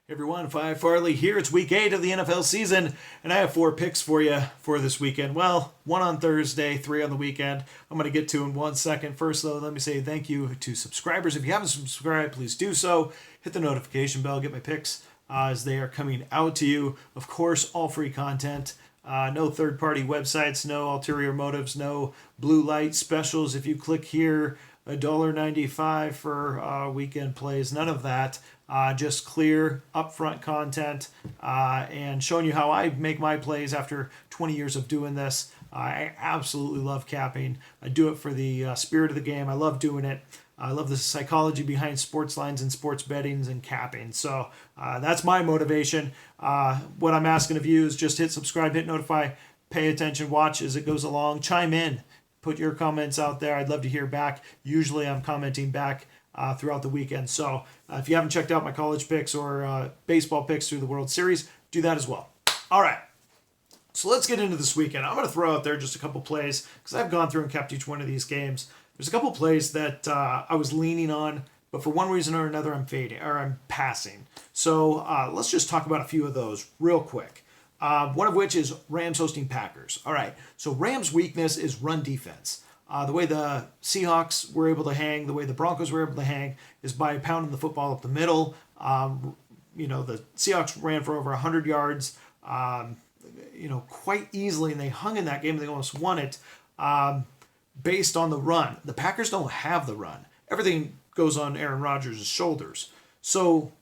Hey everyone, Phi Farley here. It's week 8 of the NFL season, and I have 4 picks for you for this weekend. Well, 1 on Thursday, 3 on the weekend. I'm going to get to in 1 second. First, though, let me say thank you to subscribers. If you haven't subscribed, please do so. Hit the notification bell, get my picks as they are coming out to you. Of course, all free content. No third-party websites, no ulterior motives, no blue light specials. If you click here, $1.95 for weekend plays, none of that. Just clear, upfront content and showing you how I make my plays after 20 years of doing this. I absolutely love capping. I do it for the spirit of the game. I love doing it. I love the psychology behind sports lines and sports bettings and capping. So that's my motivation. What I'm asking of you is just hit subscribe, hit notify, pay attention, watch as it goes along, chime in, put your comments out there. I'd love to hear back. Usually I'm commenting back throughout the weekend. So if you haven't checked out my college picks or baseball picks through the World Series, do that as well. All right. So let's get into this weekend. I'm going to throw out there just a couple plays because I've gone through and kept each one of these games. There's a couple plays that I was leaning on, but for one reason or another, I'm passing. So let's just talk about a few of those real quick. One of which is Rams hosting Packers. All right. So Rams' weakness is run defense. The way the Seahawks were able to hang, the way the Broncos were able to hang, is by pounding the football up the middle. The Seahawks ran for over 100 yards, quite easily, and they hung in that game. They almost won it based on the run. The Packers don't have the run. Everything goes on Aaron Rodgers' shoulders. So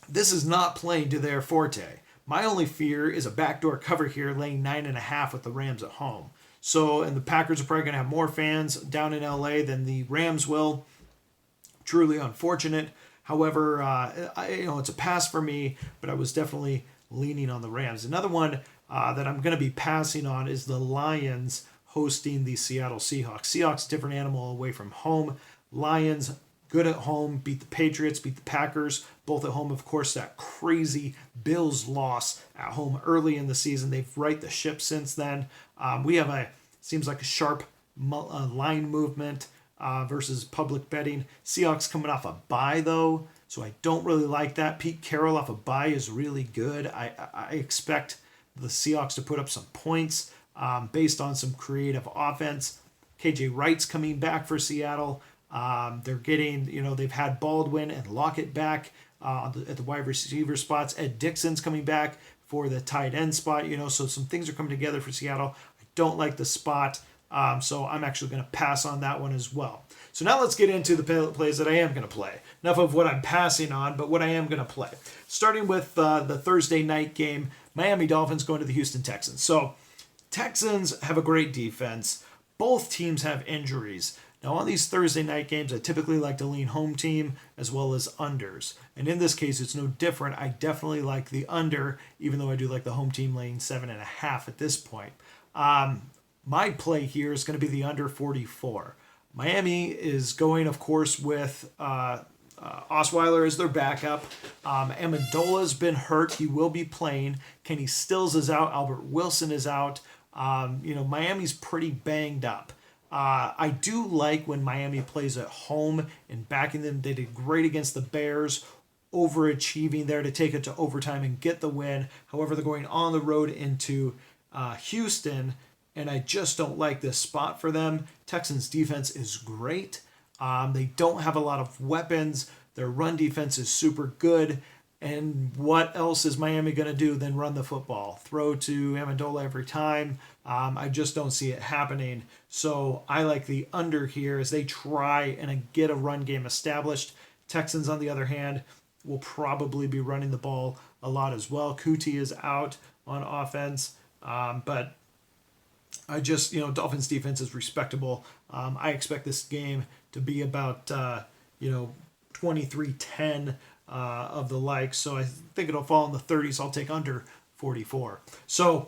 this is not playing to their forte. My only fear is a backdoor cover here, laying 9.5 with the Rams at home. So, and the Packers are probably going to have more fans down in LA than the Rams will. Truly unfortunate. However, it's a pass for me, but I was definitely leaning on the Rams. Another one that I'm going to be passing on is the Lions hosting the Seattle Seahawks. Seahawks, different animal away from home. Lions, good at home, beat the Patriots, beat the Packers, both at home. Of course, that crazy Bills loss at home early in the season. They've right the ship since then. We have seems like a sharp line movement versus public betting. Seahawks coming off a bye, though, so I don't really like that. Pete Carroll off a bye is really good. I expect the Seahawks to put up some points based on some creative offense. KJ Wright's coming back for Seattle. They're getting, they've had Baldwin and Lockett back at the wide receiver spots. Ed Dixon's coming back for the tight end spot, so some things are coming together for Seattle. I don't like the spot, so I'm actually going to pass on that one as well. So now let's get into the plays that I am going to play. Enough of what I'm passing on, but what I am going to play. Starting with the Thursday night game, Miami Dolphins going to the Houston Texans. So Texans have a great defense. Both teams have injuries. Now, on these Thursday night games, I typically like to lean home team as well as unders. And in this case, it's no different. I definitely like the under, even though I do like the home team laying 7.5 at this point. My play here is going to be the under 44. Miami is going, of course, with Osweiler as their backup. Amendola's been hurt. He will be playing. Kenny Stills is out. Albert Wilson is out. Miami's pretty banged up. I do like when Miami plays at home and backing them. They did great against the Bears, overachieving there to take it to overtime and get the win. However, they're going on the road into Houston, and I just don't like this spot for them. Texans defense is great. They don't have a lot of weapons. Their run defense is super good. And what else is Miami going to do than run the football? Throw to Amendola every time. I just don't see it happening. So I like the under here as they try and get a run game established. Texans, on the other hand, will probably be running the ball a lot as well. Kuti is out on offense. But I just, Dolphins defense is respectable. I expect this game to be about, 23-10. Of the like, so I think it'll fall in the 30s. I'll take under 44. So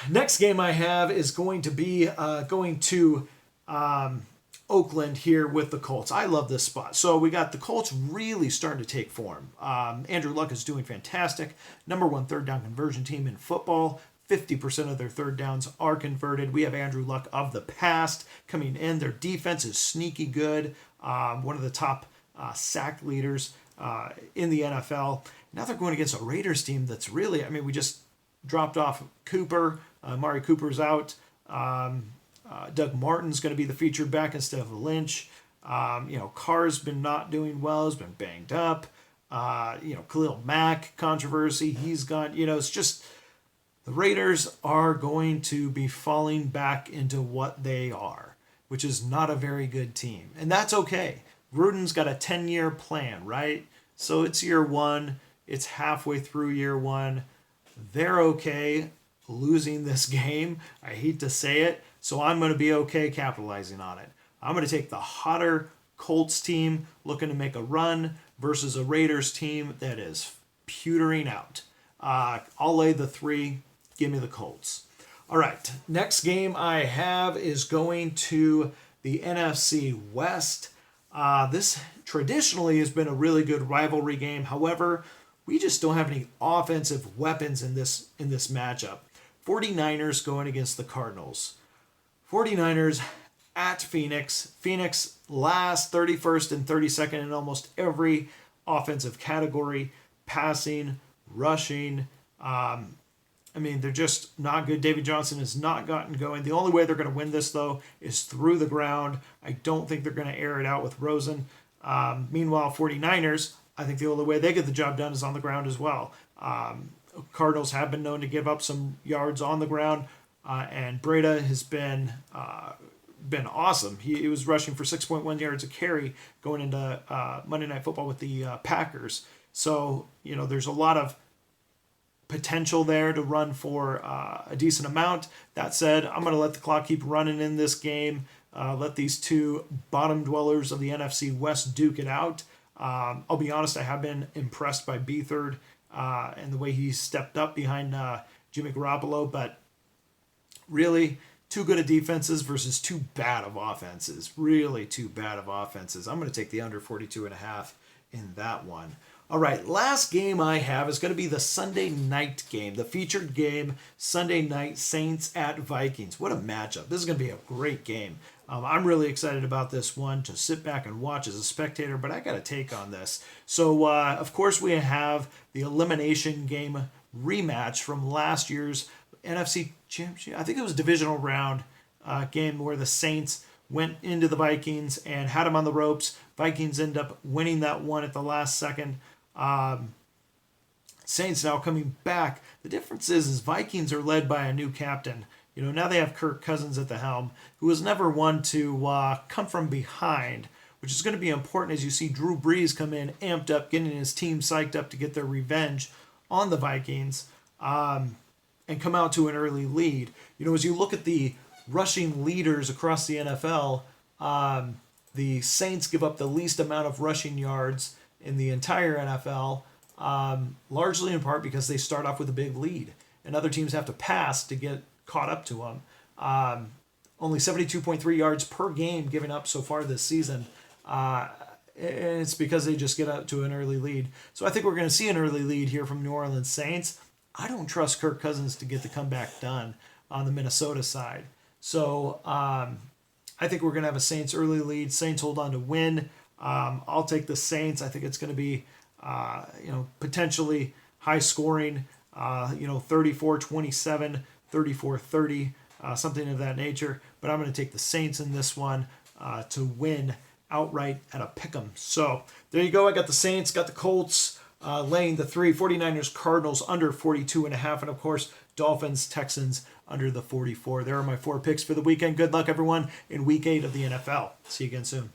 next game I have is going to be going to Oakland here with the Colts. I love this spot. So we got the Colts really starting to take form. Andrew Luck is doing fantastic. Number 1 third down conversion team in football. 50% of their third downs are converted. We have Andrew Luck of the past coming in. Their defense is sneaky good. One of the top sack leaders in the NFL. Now they're going against a Raiders team that's really, I mean, we just dropped off Cooper. Amari Cooper's out. Doug Martin's going to be the featured back instead of Lynch. Carr's been not doing well. He's been banged up. Khalil Mack controversy. He's gone. It's just the Raiders are going to be falling back into what they are, which is not a very good team. And that's okay. Gruden's got a 10-year plan, right? So it's year one. It's halfway through year one. They're okay losing this game. I hate to say it. So I'm going to be okay capitalizing on it. I'm going to take the hotter Colts team looking to make a run versus a Raiders team that is pewtering out. I'll lay the 3. Give me the Colts. All right. Next game I have is going to the NFC West. This traditionally has been a really good rivalry game. However, we just don't have any offensive weapons in this matchup. 49ers going against the Cardinals. 49ers at Phoenix. Phoenix last 31st and 32nd in almost every offensive category. Passing, rushing. They're just not good. David Johnson has not gotten going. The only way they're going to win this, though, is through the ground. I don't think they're going to air it out with Rosen. Meanwhile, 49ers, I think the only way they get the job done is on the ground as well. Cardinals have been known to give up some yards on the ground, and Breda has been awesome. He was rushing for 6.1 yards a carry going into Monday Night Football with the Packers. So, there's a lot of potential there to run for a decent amount. That said, I'm going to let the clock keep running in this game. Let these two bottom dwellers of the NFC West duke it out. I'll be honest, I have been impressed by Beathard and the way he stepped up behind Jimmy Garoppolo, but really too good of defenses versus too bad of offenses. Really too bad of offenses. I'm going to take the under 42.5 in that one. All right, last game I have is going to be the Sunday night game, the featured game, Sunday night, Saints at Vikings. What a matchup. This is going to be a great game. I'm really excited about this one to sit back and watch as a spectator, but I got a take on this. So, of course, we have the elimination game rematch from last year's NFC Championship. I think it was a divisional round game where the Saints went into the Vikings and had them on the ropes. Vikings end up winning that one at the last second. Saints now coming back. The difference is Vikings are led by a new captain. Now they have Kirk Cousins at the helm, who was never one to come from behind, which is going to be important as you see Drew Brees come in, amped up, getting his team psyched up to get their revenge on the Vikings, and come out to an early lead. As you look at the rushing leaders across the NFL, the Saints give up the least amount of rushing yards in the entire NFL, largely in part because they start off with a big lead, and other teams have to pass to get caught up to them. Only 72.3 yards per game given up so far this season, and it's because they just get up to an early lead. So I think we're going to see an early lead here from New Orleans Saints. I don't trust Kirk Cousins to get the comeback done on the Minnesota side. So I think we're going to have a Saints early lead. Saints hold on to win. I'll take the Saints. I think it's going to be, potentially high scoring, 34-27, 34-30, something of that nature. But I'm going to take the Saints in this one to win outright at a pick'em. So there you go. I got the Saints, got the Colts laying the 3, 49ers, Cardinals under 42.5, and of course, Dolphins, Texans under the 44. There are my 4 picks for the weekend. Good luck, everyone, in Week 8 of the NFL. See you again soon.